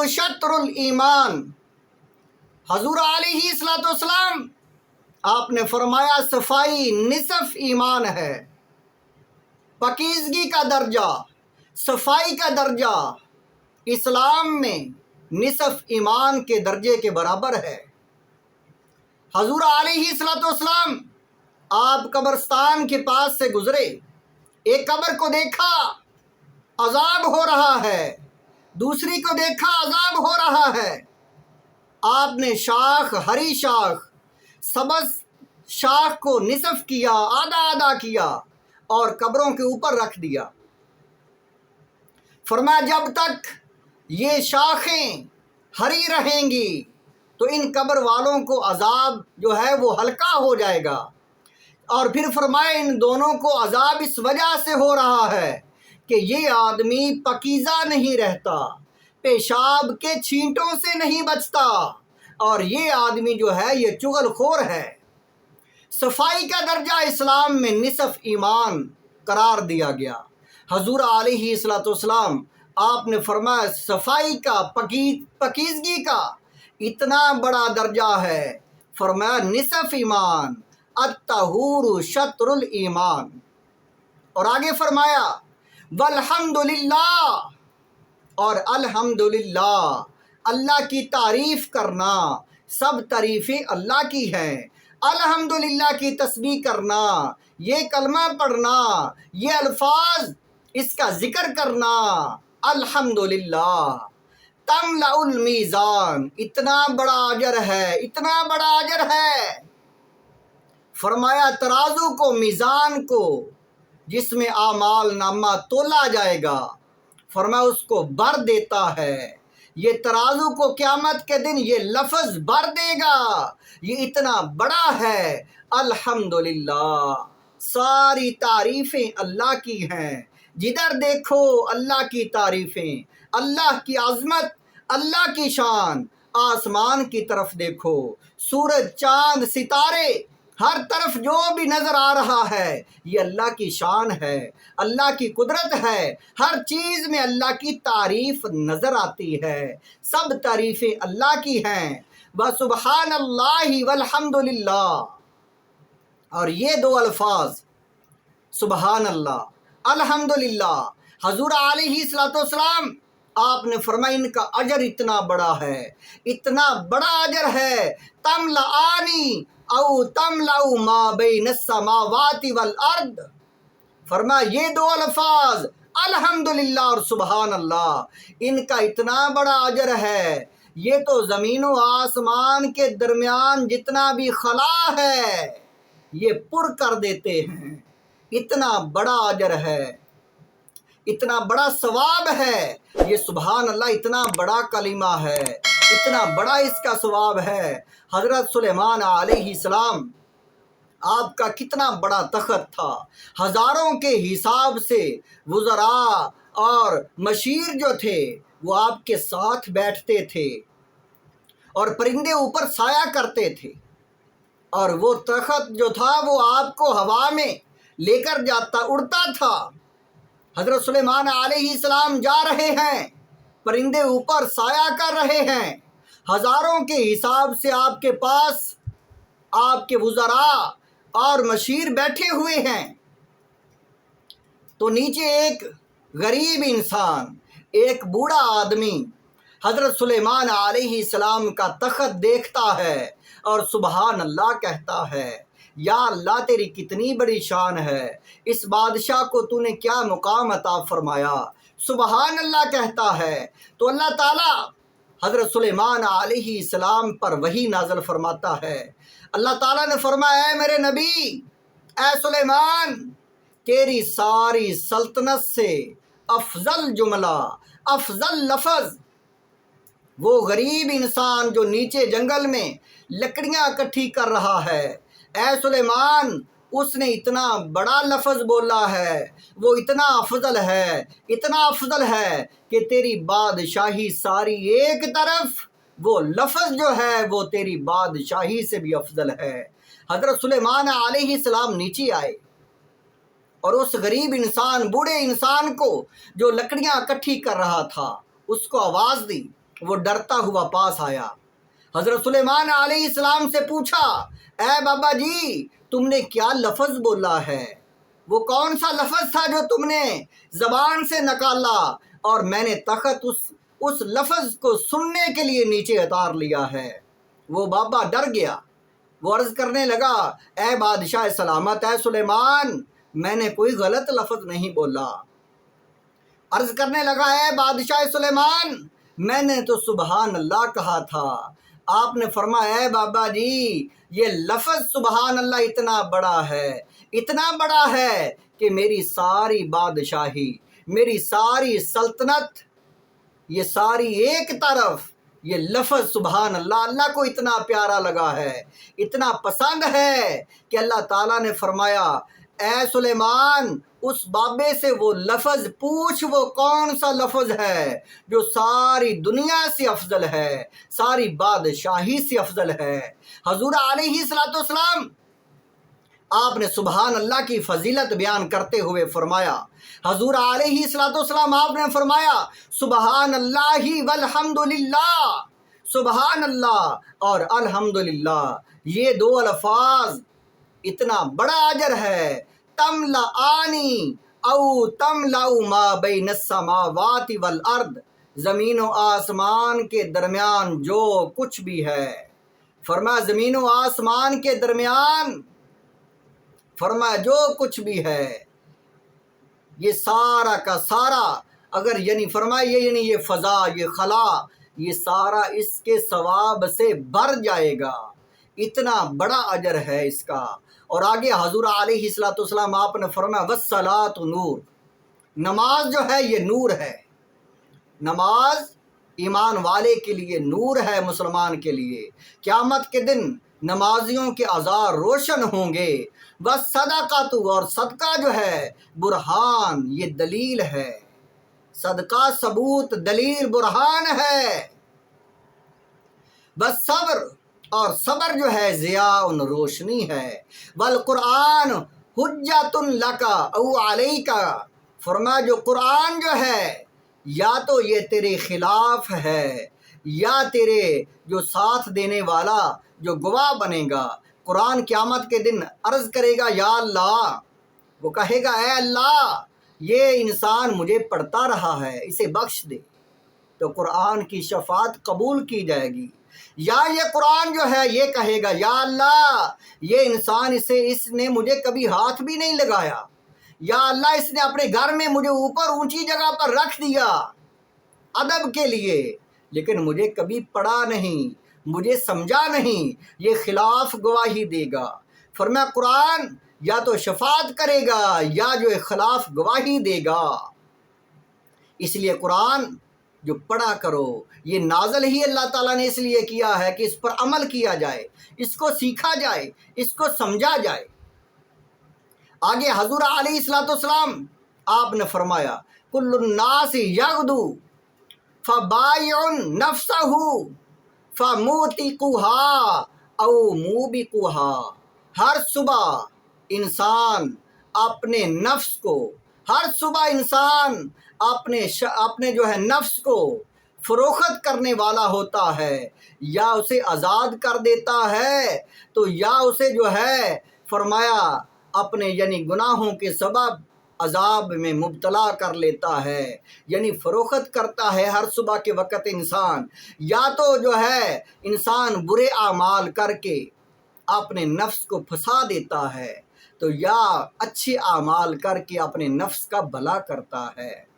شطر الایمان، حضور علیہ الصلوۃ والسلام آپ نے فرمایا صفائی نصف ایمان ہے۔ پاکیزگی کا درجہ، صفائی کا درجہ اسلام میں نصف ایمان کے درجے کے برابر ہے۔ حضور علیہ الصلوۃ والسلام آپ قبرستان کے پاس سے گزرے، ایک قبر کو دیکھا عذاب ہو رہا ہے، دوسری کو دیکھا عذاب ہو رہا ہے۔ آپ نے شاخ، ہری شاخ، سبز شاخ کو نصف کیا، آدھا آدھا کیا اور قبروں کے اوپر رکھ دیا۔ فرمایا جب تک یہ شاخیں ہری رہیں گی تو ان قبر والوں کو عذاب جو ہے وہ ہلکا ہو جائے گا۔ اور پھر فرمایا ان دونوں کو عذاب اس وجہ سے ہو رہا ہے کہ یہ آدمی پاکیزہ نہیں رہتا، پیشاب کے چھینٹوں سے نہیں بچتا، اور یہ آدمی جو ہے یہ چغل خور ہے۔ صفائی کا درجہ اسلام میں نصف ایمان قرار دیا گیا۔ حضور علیہ الصلوۃ والسلام آپ نے فرمایا صفائی کا، پاکیزگی کا اتنا بڑا درجہ ہے، فرمایا نصف ایمان، الطہور شطر الایمان۔ اور آگے فرمایا والحمدللہ، اور الحمدللہ، اللہ کی تعریف کرنا، سب تعریفیں اللہ کی ہیں۔ الحمدللہ کی تسبیح کرنا، یہ کلمہ پڑھنا، یہ الفاظ اس کا ذکر کرنا، الحمدللہ تملأ المیزان، اتنا بڑا اجر ہے، اتنا بڑا اجر ہے۔ فرمایا ترازو کو، میزان کو جس میں اعمال نامہ تولا جائے گا، فرمایا اس کو بھر دیتا ہے۔ یہ ترازو کو قیامت کے دن یہ لفظ بھر دے گا، یہ اتنا بڑا ہے۔ الحمدللہ، ساری تعریفیں اللہ کی ہیں، جدھر دیکھو اللہ کی تعریفیں، اللہ کی عظمت، اللہ کی شان۔ آسمان کی طرف دیکھو، سورج، چاند، ستارے، ہر طرف جو بھی نظر آ رہا ہے یہ اللہ کی شان ہے، اللہ کی قدرت ہے۔ ہر چیز میں اللہ کی تعریف نظر آتی ہے، سب تعریفیں اللہ کی ہیں۔ وَسُبْحَانَ اللَّهِ وَالْحَمْدُلِلَّهِ، اور یہ دو الفاظ سبحان اللہ، الحمدللہ، حضور علیہ الصلوۃ والسلام آپ نے فرمایا ان کا اجر اتنا بڑا ہے، اتنا بڑا اجر ہے، تملأانی او تملأ ما بین السماوات والارض۔ فرمایا یہ دو الفاظ الحمدللہ اور سبحان اللہ، ان کا اتنا بڑا اجر ہے، یہ تو زمین و آسمان کے درمیان جتنا بھی خلا ہے یہ پر کر دیتے ہیں۔ اتنا بڑا اجر ہے، اتنا بڑا ثواب ہے یہ سبحان اللہ، اتنا بڑا کلمہ ہے، اتنا بڑا اس کا ثواب ہے۔ حضرت سلیمان علیہ السلام آپ کا کتنا بڑا تخت تھا، ہزاروں کے حساب سے وزراء اور مشیر جو تھے وہ آپ کے ساتھ بیٹھتے تھے اور پرندے اوپر سایہ کرتے تھے، اور وہ تخت جو تھا وہ آپ کو ہوا میں لے کر جاتا، اڑتا تھا۔ حضرت سلیمان علیہ السلام جا رہے ہیں، پرندے اوپر سایہ کر رہے ہیں، ہزاروں کے حساب سے آپ کے پاس آپ کے وزراء اور مشیر بیٹھے ہوئے ہیں، تو نیچے ایک غریب انسان، ایک بوڑھا آدمی حضرت سلیمان علیہ السلام کا تخت دیکھتا ہے اور سبحان اللہ کہتا ہے۔ یا اللہ تیری کتنی بڑی شان ہے، اس بادشاہ کو تو نے کیا مقام عطا فرمایا، سبحان اللہ کہتا ہے۔ تو اللہ تعالیٰ حضرت سلیمان علیہ السلام پر وحی نازل فرماتا ہے۔ اللہ تعالیٰ نے فرمایا اے میرے نبی، اے سلیمان، تیری ساری سلطنت سے افضل جملہ، افضل لفظ وہ غریب انسان جو نیچے جنگل میں لکڑیاں اکٹھی کر رہا ہے، اے سلیمان، اس نے اتنا بڑا لفظ بولا ہے، وہ اتنا افضل ہے، اتنا افضل ہے کہ تیری بادشاہی ساری ایک طرف، وہ لفظ جو ہے وہ تیری بادشاہی سے بھی افضل ہے۔ حضرت سلیمان علیہ السلام نیچے آئے اور اس غریب انسان، بوڑھے انسان کو جو لکڑیاں اکٹھی کر رہا تھا، اس کو آواز دی وہ ڈرتا ہوا پاس آیا، حضرت سلیمان علیہ السلام سے پوچھا، اے بابا جی تم نے کیا لفظ بولا ہے؟ وہ کون سا لفظ تھا جو تم نے زبان سے نکالا اور میں نے تخت اس لفظ کو سننے کے لیے نیچے اتار لیا ہے؟ وہ بابا ڈر گیا، وہ عرض کرنے لگا، اے بادشاہ سلامت، اے سلیمان میں نے کوئی غلط لفظ نہیں بولا۔ عرض کرنے لگا، اے بادشاہ سلیمان میں نے تو سبحان اللہ کہا تھا۔ آپ نے فرمایا، اے بابا جی یہ لفظ سبحان اللہ اتنا بڑا ہے کہ میری ساری بادشاہی، میری ساری سلطنت، یہ ساری ایک طرف، یہ لفظ سبحان اللہ اللہ کو اتنا پیارا لگا ہے، اتنا پسند ہے کہ اللہ تعالیٰ نے فرمایا، اے سلیمان اس بابے سے وہ لفظ پوچھ، وہ کون سا لفظ ہے جو ساری دنیا سے افضل ہے، ساری بادشاہی سے افضل ہے۔ حضور علیہ السلام آپ نے سبحان اللہ کی فضیلت بیان کرتے ہوئے فرمایا، حضور علیہ السلام آپ نے فرمایا، سبحان اللہ والحمدللہ، سبحان اللہ اور الحمدللہ، یہ دو الفاظ اتنا بڑا اجر ہے، تملأانی او تملأ ما بین السماوات والارض، زمین و آسمان کے درمیان جو کچھ بھی ہے، فرمایا زمین و آسمان کے درمیان، فرمایا جو کچھ بھی ہے یہ سارا کا سارا، اگر فرمایا یہ فضا، یہ خلا، یہ سارا اس کے ثواب سے بھر جائے گا، اتنا بڑا اجر ہے اس کا۔ اور آگے حضور علیہ السلام آپ نے فرمایا، والصلاۃ نور، نماز جو ہے یہ نور ہے، نماز ایمان والے کے لیے نور ہے، مسلمان کے لیے قیامت کے دن نمازیوں کے آزار روشن ہوں گے۔ والصدقۃ، اور صدقہ جو ہے برہان، یہ دلیل ہے، صدقہ ثبوت، دلیل، برہان ہے۔ والصبر، اور صبر جو ہے ضیاء، روشنی ہے۔ والقرآن حجۃ لک او علیک، فرمایا جو قرآن جو ہے یا تو یہ تیرے خلاف ہے یا تیرے جو ساتھ دینے والا جو گواہ بنے گا۔ قرآن قیامت کے دن عرض کرے گا، یا اللہ، وہ کہے گا، اے اللہ یہ انسان مجھے پڑھتا رہا ہے، اسے بخش دے، تو قرآن کی شفاعت قبول کی جائے گی۔ یا یہ قرآن جو ہے یہ کہے گا، یا اللہ یہ انسان اس نے مجھے کبھی ہاتھ بھی نہیں لگایا، یا اللہ اس نے اپنے گھر میں مجھے اوپر اونچی جگہ پر رکھ دیا ادب کے لیے، لیکن مجھے کبھی پڑھا نہیں، مجھے سمجھا نہیں، یہ خلاف گواہی دے گا۔ فرمایا قرآن یا تو شفاعت کرے گا یا جو خلاف گواہی دے گا۔ اس لیے قرآن جو پڑھا کرو، یہ نازل ہی اللہ تعالیٰ نے اس لیے کیا ہے کہ اس پر عمل کیا جائے، اس کو سیکھا جائے، اس کو سمجھا جائے۔ آگے حضور علیہ السلام آپ نے فرمایا، کل الناس یغدو فبائع نفسہ فموتقها او موبقها، ہر صبح انسان اپنے نفس کو، ہر صبح انسان اپنے جو ہے نفس کو فروخت کرنے والا ہوتا ہے، یا اسے آزاد کر دیتا ہے، تو یا اسے جو ہے فرمایا اپنے گناہوں کے سبب عذاب میں مبتلا کر لیتا ہے، فروخت کرتا ہے ہر صبح کے وقت انسان، یا تو جو ہے انسان برے اعمال کر کے اپنے نفس کو پھنسا دیتا ہے، تو یا اچھے اعمال کر کے اپنے نفس کا بھلا کرتا ہے۔